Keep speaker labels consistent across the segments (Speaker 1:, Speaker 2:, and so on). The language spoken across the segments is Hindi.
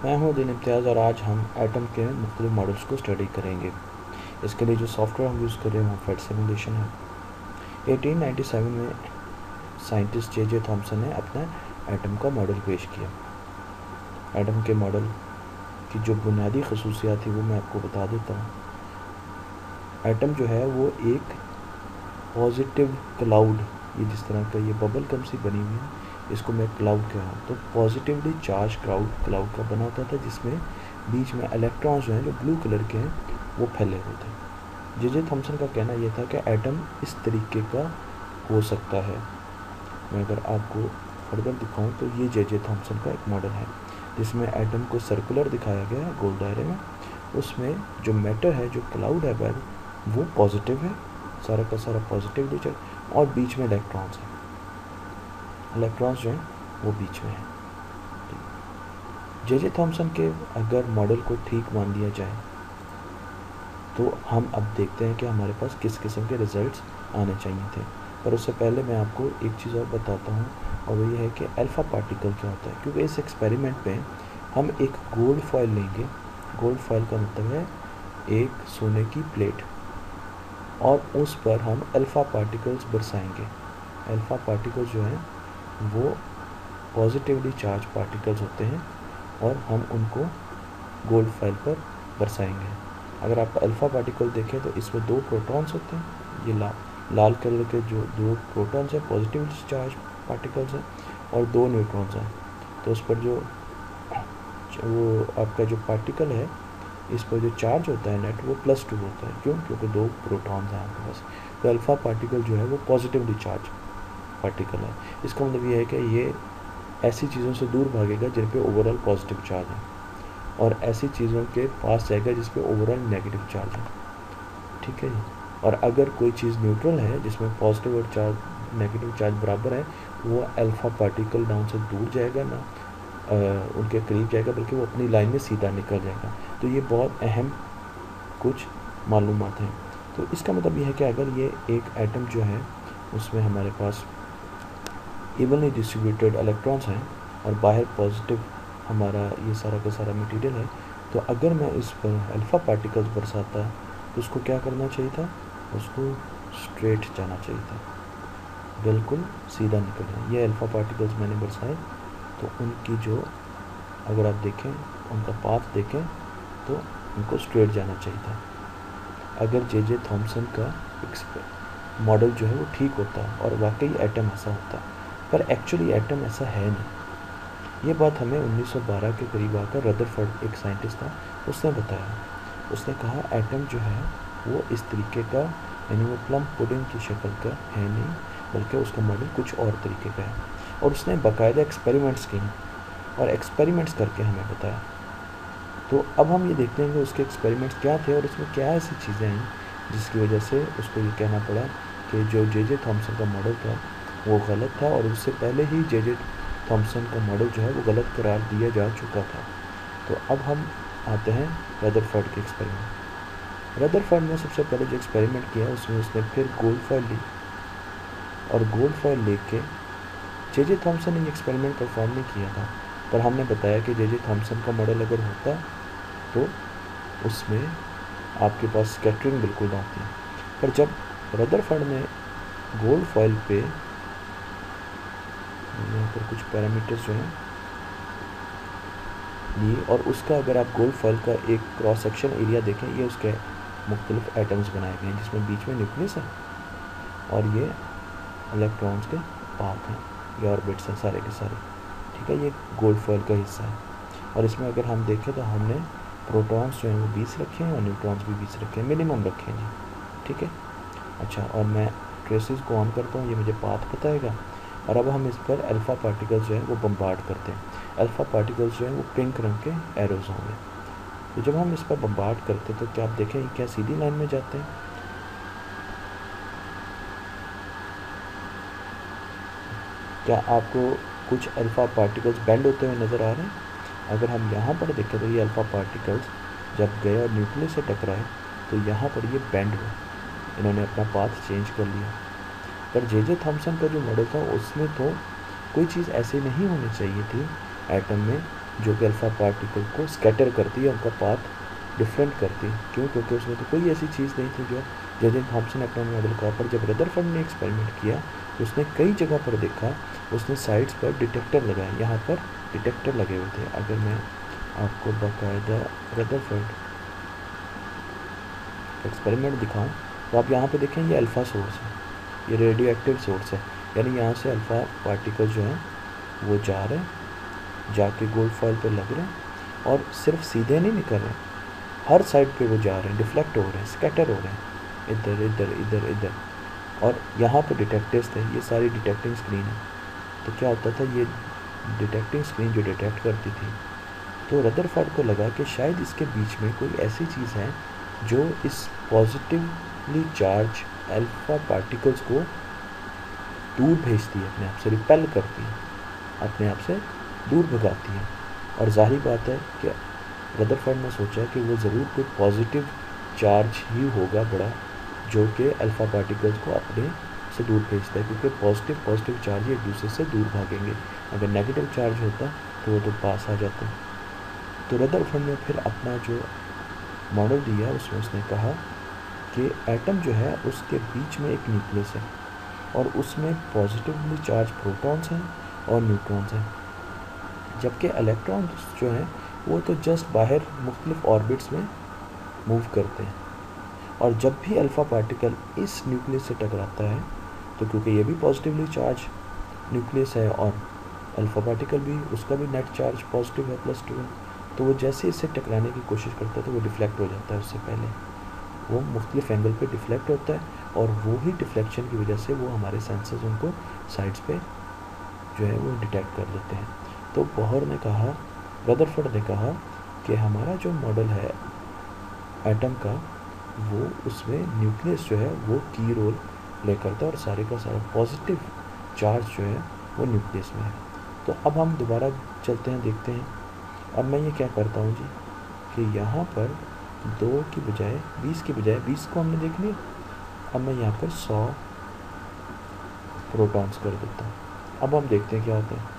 Speaker 1: मैं हूं दिन इम्तियाज़ और आज हम एटम के मुख्तलिफ मॉडल्स को स्टडी करेंगे। इसके लिए जो सॉफ्टवेयर हम यूज़ कर रहे हैं वो फेट सिमुलेशन है। 1897 में साइंटिस्ट जे थॉमसन ने अपना एटम का मॉडल पेश किया। एटम के मॉडल की जो बुनियादी खसूसियात थी वो मैं आपको बता देता हूँ। एटम जो है वो एक पॉजिटिव क्लाउड, ये जिस तरह का ये बबल गम सी बनी हुई है, इसको मैं क्लाउड कह रहा हूँ। तो पॉजिटिवली चार्ज क्लाउड का बना होता था, जिसमें बीच में इलेक्ट्रॉन्स जो हैं जो ब्लू कलर के हैं वो फैले हुए थे। जे थॉमसन का कहना यह था कि एटम इस तरीके का हो सकता है। मैं अगर आपको फर्दर दिखाऊं तो ये जे थॉमसन का एक मॉडल है जिसमें एटम को सर्कुलर दिखाया गया है गोल दायरे में। उसमें जो मैटर है, जो क्लाउड है बैल, वो पॉजिटिव है, सारा का सारा पॉजिटिव नेचर, और बीच में इलेक्ट्रॉन्स हैं। इलेक्ट्रॉन्स जो हैं वो बीच में हैं। जे थॉमसन के अगर मॉडल को ठीक मान लिया जाए तो हम अब देखते हैं कि हमारे पास किस किस्म के रिजल्ट्स आने चाहिए थे। पर उससे पहले मैं आपको एक चीज़ और बताता हूँ, और वो ये है कि अल्फ़ा पार्टिकल क्या होता है। क्योंकि इस एक्सपेरिमेंट में हम एक गोल्ड फॉयल लेंगे। गोल्ड फॉयल का मतलब है एक सोने की प्लेट, और उस पर हम अल्फ़ा पार्टिकल्स बरसाएंगे। अल्फ़ा पार्टिकल्स जो हैं वो पॉजिटिवली चार्ज पार्टिकल्स होते हैं और हम उनको गोल्ड फॉयल पर बरसाएंगे। अगर आप अल्फ़ा पार्टिकल देखें तो इसमें 2 प्रोटॉन्स होते हैं। ये लाल कलर के जो 2 प्रोटॉन्स हैं पॉजिटिवली चार्ज पार्टिकल्स हैं, और 2 न्यूट्रॉन्स हैं। तो उस पर जो वो आपका जो पार्टिकल है, इस पर जो चार्ज होता है नेट, वो +2 होता है। क्यों? क्योंकि 2 प्रोटॉन्स हैं आपके पास। तो अल्फ़ा पार्टिकल जो है वो पॉजिटिवली चार्ज पार्टिकल है। इसका मतलब ये है कि ये ऐसी चीज़ों से दूर भागेगा जिन पे ओवरऑल पॉजिटिव चार्ज है, और ऐसी चीज़ों के पास जाएगा जिस पे ओवरऑल नेगेटिव चार्ज है। ठीक है जी। और अगर कोई चीज़ न्यूट्रल है जिसमें पॉजिटिव और चार्ज नेगेटिव चार्ज बराबर है, वो अल्फ़ा पार्टिकल ना उनसे दूर जाएगा ना उनके करीब जाएगा, बल्कि वो अपनी लाइन में सीधा निकल जाएगा। तो ये बहुत अहम कुछ मालूमात हैं। तो इसका मतलब ये है कि अगर ये एक एटम जो है उसमें हमारे पास इवनली डिस्ट्रीब्यूटेड इलेक्ट्रॉन्स हैं और बाहर पॉजिटिव हमारा ये सारा का सारा मटेरियल है, तो अगर मैं इस पर अल्फ़ा पार्टिकल्स बरसाता तो उसको क्या करना चाहिए था? उसको स्ट्रेट जाना चाहिए था, बिल्कुल सीधा निकलना। ये अल्फ़ा पार्टिकल्स मैंने बरसाए तो उनकी जो, अगर आप देखें उनका पाथ देखें तो उनको स्ट्रेट जाना चाहिए था। अगर जे थॉमसन का मॉडल जो है वो ठीक होता और वाकई एटम ऐसा होता, पर एक्चुअली एटम ऐसा है नहीं। ये बात हमें 1912 के करीब आकर रदरफोर्ड, एक साइंटिस्ट था, उसने बताया। उसने कहा एटम जो है वो इस तरीके का, यानी वो प्लम पुडिंग की शक्ल का है नहीं, बल्कि उसका मॉडल कुछ और तरीके का है। और उसने बाकायदा एक्सपेरिमेंट्स किए और एक्सपेरिमेंट्स करके हमें बताया। तो अब हम ये देखते हैं कि उसके एक्सपेरिमेंट्स क्या थे और उसमें क्या ऐसी चीज़ें आई जिसकी वजह से उसको ये कहना पड़ा कि जो जे थॉमसन का मॉडल था वो गलत था, और उससे पहले ही जे थॉमसन का मॉडल जो है वो गलत करार दिया जा चुका था। तो अब हम आते हैं रदरफोर्ड के एक्सपेरिमेंट। रदरफोर्ड ने सबसे पहले जो एक्सपेरिमेंट किया उसमें उसने फिर गोल्ड फॉयल ली, और गोल्ड फॉयल लेके जे थॉमसन ने ये एक्सपेरिमेंट परफॉर्म नहीं किया था, पर हमने बताया कि जे थॉमसन का मॉडल अगर होता तो उसमें आपके पास स्कैटरिंग बिल्कुल ना होती। पर जब रदरफोर्ड ने गोल्ड फॉयल पे, यहाँ पर कुछ पैरामीटर्स जो हैं लिए, और उसका अगर आप गोल्ड फॉयल का एक क्रॉस सेक्शन एरिया देखें, ये उसके मुख्तलिफ एटम्स बनाए गए हैं जिसमें बीच में न्यूक्लियस है और ये इलेक्ट्रॉन्स के पाथ हैं, ये ऑर्बिट्स हैं सारे के सारे। ठीक है, ये गोल्ड फॉयल का हिस्सा है। और इसमें अगर हम देखें तो हमने प्रोटॉन्स जो हैं वो 20 रखे हैं और न्यूट्रॉन्स भी 20 रखे हैं, मिनिमम रखे हैं जी। ठीक है, अच्छा, और मैं ट्रेसेस को ऑन करता हूँ, ये मुझे पाथ बताएगा। और अब हम इस पर अल्फ़ा पार्टिकल्स जो है वो बम्बार्ड करते हैं। अल्फ़ा पार्टिकल्स जो हैं वो पिंक रंग के एरोज होंगे। तो जब हम इस पर बम्बार्ड करते हैं तो क्या आप देखें क्या सीधी लाइन में जाते हैं? क्या आपको कुछ अल्फ़ा पार्टिकल्स बेंड होते हुए नज़र आ रहे हैं? अगर हम यहाँ पर देखें तो ये अल्फ़ा पार्टिकल्स जब गए और न्यूक्लियस से टकराए तो यहाँ पर ये बेंड हुए, इन्होंने अपना पाथ चेंज कर लिया। पर जे थॉमसन का जो मॉडल था उसमें तो कोई चीज़ ऐसी नहीं होनी चाहिए थी एटम में जो कि अल्फ़ा पार्टिकल को स्कैटर करती है, उनका पाथ डिफरेंट करती है। क्यों? क्योंकि उसमें तो कोई ऐसी चीज़ नहीं थी जो जे थॉम्सन एटॉमिक मॉडल का। पर जब रदरफोर्ड ने एक्सपेरिमेंट किया तो उसने कई जगह पर देखा, उसने साइड्स पर डिटेक्टर लगाए, यहाँ पर डिटेक्टर लगे हुए थे। अगर मैं आपको बाकायदा रदरफोर्ड एक्सपेरिमेंट दिखाऊं तो आप यहाँ पे देखें, ये अल्फ़ा सोर्स है, ये रेडियो सोर्स है, यानी यहाँ से अल्फ़ा पार्टिकल जो हैं वो जा रहे हैं, जाके गोल्ड फॉइल पर लग रहे हैं, और सिर्फ सीधे नहीं निकल रहे, हर साइड पे वो जा रहे हैं, डिफ्लेक्ट हो रहे हैं, स्कैटर हो रहे हैं, इधर इधर इधर इधर। और यहाँ पे डिटेक्टर्स थे, ये सारी डिटेक्टिंग स्क्रीन है। तो क्या होता था, ये डिटेक्टिंग स्क्रीन जो डिटेक्ट करती थी, तो रदरफोर्ड को लगा कि शायद इसके बीच में कोई ऐसी चीज़ है जो इस पॉजिटिवली चार्ज अल्फ़ा पार्टिकल्स को दूर भेजती है, अपने आप से रिपेल करती है, अपने आप से दूर भगाती है। और जाहिर बात है कि रदरफोर्ड ने सोचा कि वो ज़रूर कोई पॉजिटिव चार्ज ही होगा बड़ा, जो कि अल्फ़ा पार्टिकल्स को अपने से दूर भेजता है, क्योंकि पॉजिटिव चार्ज एक दूसरे से दूर भागेंगे। अगर नेगेटिव चार्ज होता तो वो तो पास आ जाते। तो रदरफोर्ड ने फिर अपना जो मॉडल दिया, उसमें उसने कहा कि एटम जो है उसके बीच में एक न्यूक्लियस है, और उसमें पॉजिटिवली चार्ज प्रोटॉन्स हैं और न्यूट्रॉन्स हैं, जबकि इलेक्ट्रॉन्स जो हैं वो तो जस्ट बाहर मुख्तलिफ ऑर्बिट्स में मूव करते हैं। और जब भी अल्फ़ा पार्टिकल इस न्यूक्लियस से टकराता है, तो क्योंकि ये भी पॉजिटिवली चार्ज न्यूक्लियस है और अल्फ़ा पार्टिकल भी, उसका भी नेट चार्ज पॉजिटिव है, +2 है, तो वो जैसे इससे टकराने की कोशिश करता है तो वो डिफ्लेक्ट हो जाता है। उससे पहले वो मुख्तलिफ एंगल पे डिफ्लेक्ट होता है, और वो ही डिफ्लेक्शन की वजह से वो हमारे सेंसर्स उनको साइड्स पे जो है वो डिटेक्ट कर लेते हैं। तो बोहर ने कहा, रदरफोर्ड ने कहा कि हमारा जो मॉडल है एटम का, वो उसमें न्यूक्लियस जो है वो की रोल प्ले करता है, और सारे का सारा पॉजिटिव चार्ज जो है वो न्यूक्लियस में है। तो अब हम दोबारा चलते हैं, देखते हैं। अब मैं ये क्या करता हूँ जी, कि यहाँ पर 2 की बजाय 20 की बजाय 20 को हमने देख लिया, अब मैं यहाँ पर 100 प्रोटॉन्स कर देता हूँ। अब हम देखते हैं क्या होता है।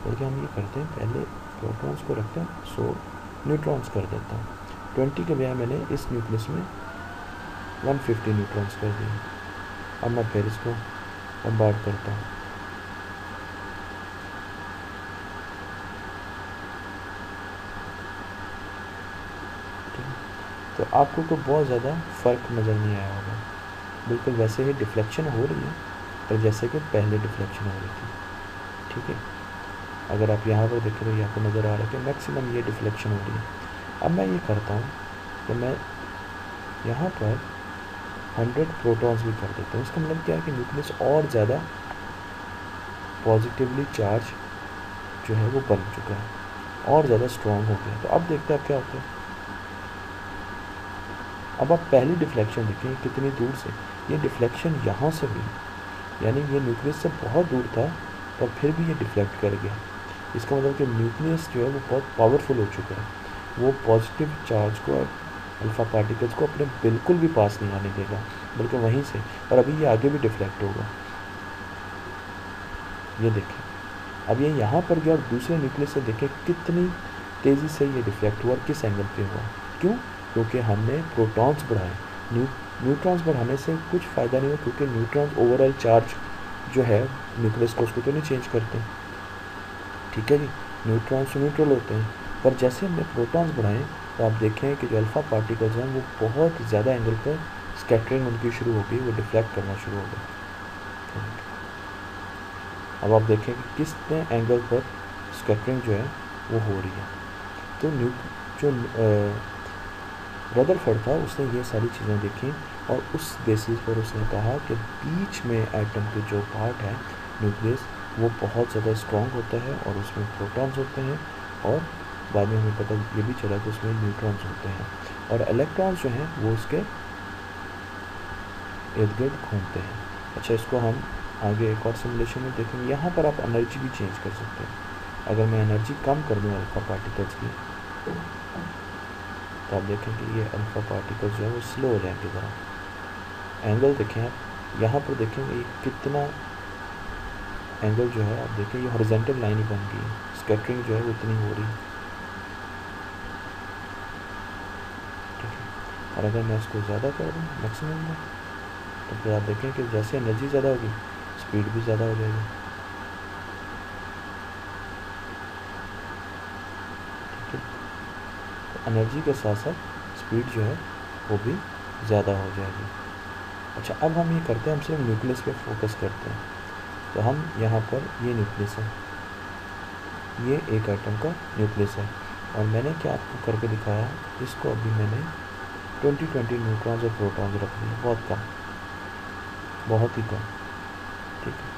Speaker 1: बल्कि हम ये करते हैं, पहले प्रोटॉन्स को रखते हैं, 100 न्यूट्रॉन्स कर देता हूँ। 20 के बजाय मैंने इस न्यूक्लियस में 150 न्यूट्रॉन्स कर दिए। अब मैं फिर इसको बम्बार्ड करता हूँ। तो आपको तो बहुत ज़्यादा फ़र्क नज़र नहीं आया होगा, बिल्कुल वैसे ही डिफ्लेक्शन हो रही है, पर जैसे कि पहले डिफ्लेक्शन हो रही थी। ठीक है, अगर आप यहाँ पर देख रहे हो, आपको नज़र आ रहा है कि मैक्सिमम ये डिफ्लेक्शन हो रही है। अब मैं ये करता हूँ कि मैं यहाँ पर 100 प्रोटॉन्स भी कर देता हूँ। इसका मतलब क्या है कि न्यूक्लियस और ज़्यादा पॉजिटिवली चार्ज जो है वो बन चुका है, और ज़्यादा स्ट्रॉन्ग हो गया। तो अब देखते हैं अब क्या होता है। अब आप पहली डिफ्लेक्शन देखें कितनी दूर से, ये डिफ्लेक्शन यहाँ से हुई, यानी ये न्यूक्लियस से बहुत दूर था, पर फिर भी ये डिफ्लेक्ट कर गया। इसका मतलब कि न्यूक्लियस जो है वो बहुत पावरफुल हो चुका है, वो पॉजिटिव चार्ज को, अल्फ़ा पार्टिकल्स को अपने बिल्कुल भी पास नहीं आने देगा, बल्कि वहीं से, और अभी ये आगे भी डिफ्लेक्ट होगा। ये देखें, अब ये यहाँ पर गया, और दूसरे न्यूक्लियस से देखें कितनी तेज़ी से ये डिफ्लेक्ट हुआ और किस एंगल पे हुआ। क्यों? क्योंकि हमने प्रोटॉन्स बढ़ाए। न्यूट्रॉन्स बढ़ाने से कुछ फ़ायदा नहीं हुआ, क्योंकि न्यूट्रॉन्स ओवरऑल चार्ज जो है न्यूक्लियस को, उसको तो नहीं चेंज करते। ठीक है जी, न्यूट्रॉन्स न्यूट्रल होते हैं, पर जैसे हमने प्रोटॉन्स बढ़ाए, तो आप देखें कि जो अल्फ़ा पार्टिकल्स हैं वो बहुत ज़्यादा एंगल पर स्कैटरिंग उनकी शुरू हो गई, वो डिफ्लेक्ट करना शुरू हो गया। अब आप देखें कि कितने एंगल पर स्कैटरिंग जो है वो हो रही है। तो जो रदरफोर्ड था, उसने ये सारी चीज़ें देखी, और उस बेसिस पर उसने कहा कि बीच में एटम के जो पार्ट है न्यूक्लियस, वो बहुत ज़्यादा स्ट्रॉन्ग होता है, और उसमें प्रोटॉन्स होते हैं, और बाद में हमें पता ये भी चला कि उसमें न्यूट्रॉन्स होते हैं, और इलेक्ट्रॉन्स जो हैं वो उसके इर्द गिर्द घूमते हैं। अच्छा, इसको हम आगे एक और सिमुलेशन में देखेंगे। यहाँ पर आप एनर्जी भी चेंज कर सकते हैं। अगर मैं एनर्जी कम कर दूँ अल्फ़ा पार्टिकल्स की, तो आप देखें कि ये अल्फ़ा पार्टिकल्स जो है वो स्लो हो जाएंगे ज़रा। एंगल देखें आप, यहाँ पर देखेंगे ये कितना एंगल जो है, आप देखें ये हॉरिजॉन्टल लाइन ही बन गई है, स्कैटरिंग जो है वो इतनी हो रही है, ठीक है। और अगर मैं इसको ज़्यादा कर दूँ मैक्सिमम में, तो फिर आप देखें कि जैसे एनर्जी ज़्यादा होगी स्पीड भी ज़्यादा हो जाएगी, ठीक है। तो एनर्जी के साथ साथ स्पीड जो है वो भी ज़्यादा हो जाएगी। अच्छा, अब हम ये करते हैं, हम सिर्फ न्यूक्लियस पे फोकस करते हैं। तो हम यहाँ पर ये न्यूक्लियस है, ये एक एटम का न्यूक्लियस है, और मैंने क्या आपको करके दिखाया, इसको अभी मैंने 20 न्यूट्रॉन्स और प्रोटॉन्स रख दिए, बहुत कम, बहुत ही कम, ठीक है।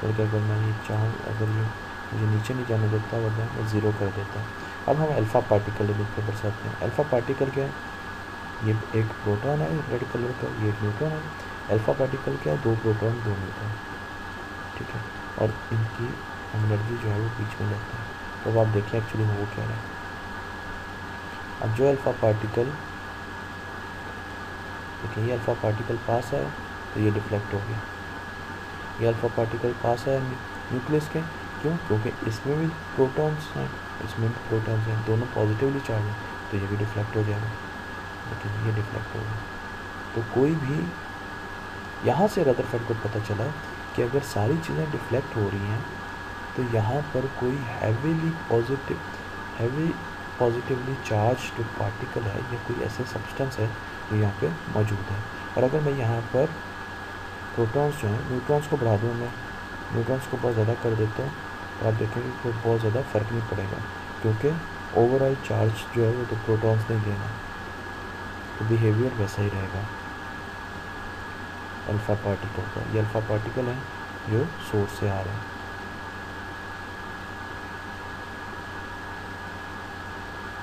Speaker 1: बल्कि अगर मैं ये चाहूँ, अगर ये मुझे नीचे नहीं जाने देता वरना मैं ज़ीरो कर देता। अब हम अल्फ़ा पार्टिकल लिख के दर्शाते हैं। अल्फ़ा पार्टिकल क्या है, ये एक प्रोटॉन है रेड कलर का, ये एक न्यूट्रॉन है। अल्फ़ा पार्टिकल क्या है, दो प्रोटॉन दो न्यूट्रॉन, ठीक है, और इनकी एनर्जी जो है वो बीच में लगता है। तो अब आप देखिए एक्चुअली वो क्या है। अब जो अल्फ़ा पार्टिकल, देखिए ये अल्फ़ा पार्टिकल पास है तो ये डिफ्लेक्ट हो गया, ये अल्फ़ा पार्टिकल पास है न्यूक्लियस के, क्यों, क्योंकि इसमें भी प्रोटॉन्स हैं, इसमें भी प्रोटॉन्स हैं, दोनों पॉजिटिवली चार्ज हैं, तो ये भी डिफ्लेक्ट हो जाएगा, लेकिन ये डिफ्लेक्ट हो गया। तो कोई भी यहाँ से रदरफोर्ड को पता चला कि अगर सारी चीज़ें डिफ्लेक्ट हो रही हैं तो यहाँ पर कोई हैवी पॉजिटिवली चार्ज जो पार्टिकल है या कोई ऐसे सब्सटेंस है जो यहाँ पे मौजूद है। और अगर मैं यहाँ पर प्रोटॉन्स जो हैं, न्यूट्रॉन्स को बढ़ा दूँ, मैं न्यूट्रॉन्स को बहुत ज़्यादा कर देता हूँ, तो आप देखेंगे कि बहुत ज़्यादा फ़र्क नहीं पड़ेगा, क्योंकि ओवरऑल चार्ज जो है वो तो प्रोटॉन्स ने देना, तो बिहेवियर वैसा ही रहेगा अल्फ़ा पार्टिकल का। ये अल्फ़ा पार्टिकल है जो सोर्स से आ रहे हैं।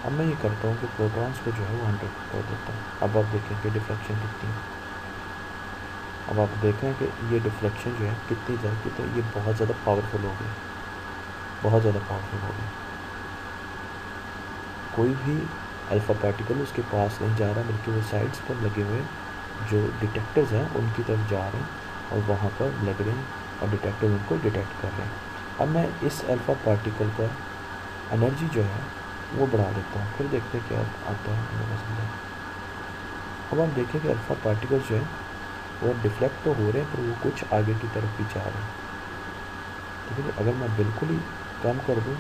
Speaker 1: अब मैं ये करता हूँ कि प्रोटॉन्स को जो है वो 100 कर देता हूँ। अब आप देखें कि डिफ्लेक्शन कितनी है। अब आप देख रहे हैं कि ये डिफ्लेक्शन जो है कितनी ज़्यादा, तो ये बहुत ज़्यादा पावरफुल हो गई, बहुत ज़्यादा पावरफुल हो गई। कोई भी अल्फ़ा पार्टिकल उसके पास नहीं जा रहा, बल्कि वो साइड्स पर लगे हुए जो डिटेक्टर्स हैं उनकी तरफ जा रहे हैं और वहाँ पर लग रहे हैं, और डिटेक्टर उनको डिटेक्ट कर रहे हैं। अब मैं इस अल्फ़ा पार्टिकल का एनर्जी जो है वो बढ़ा देता हूँ, फिर देखते हैं क्या आता है मेरे समझा। अब हम देखें कि अल्फ़ा पार्टिकल्स जो है वो डिफ्लेक्ट तो हो रहे हैं, पर वो कुछ आगे की तरफ भी जा रहे हैं, ठीक है। अगर मैं बिल्कुल ही कम कर दूँ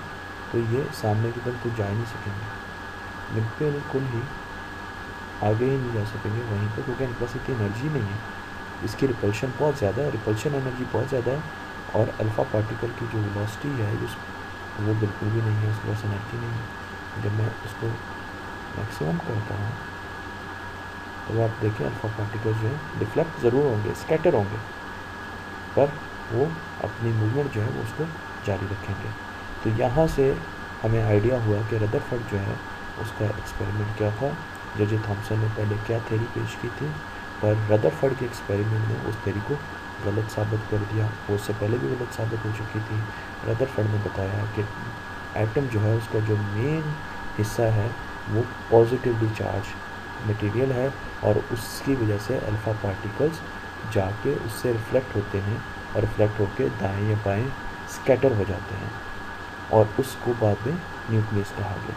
Speaker 1: तो ये सामने की तरफ तो जा ही नहीं सकेंगे, बिल्कुल ही आगे ही नहीं जा सकेंगे वहीं पर, क्योंकि इनके पास इतनी एनर्जी नहीं है। इसकी रिपल्शन बहुत ज़्यादा है, रिपल्शन एनर्जी बहुत ज़्यादा है, और अल्फ़ा पार्टिकल की जो वेलोसिटी है वो बिल्कुल भी नहीं है, उसके पास एनर्जी नहीं है। जब मैं उसको मैक्सिमम करता हूँ तो आप देखें अल्फ़ा पार्टिकल जो है डिफ्लेक्ट ज़रूर होंगे, स्कैटर होंगे, पर वो अपनी मूवमेंट जो है वो उसको जारी रखेंगे। तो यहाँ से हमें आइडिया हुआ कि रदरफोर्ड जो है उसका एक्सपेरिमेंट क्या था। जे थॉमसन ने पहले क्या थ्योरी पेश की थी, पर रदरफोर्ड के एक्सपेरिमेंट ने उस थ्योरी को गलत साबित कर दिया, वो उससे पहले भी गलत साबित हो चुकी थी। रदरफोर्ड ने बताया कि एटम जो है उसका जो मेन हिस्सा है वो पॉजिटिवली चार्ज मटेरियल है, और उसकी वजह से अल्फ़ा पार्टिकल्स जाके उससे रिफ्लेक्ट होते हैं, और रिफ्लेक्ट होकर दाएं या बाएं स्कैटर हो जाते हैं, और उसको बाद में न्यूक्लियस कहा गया।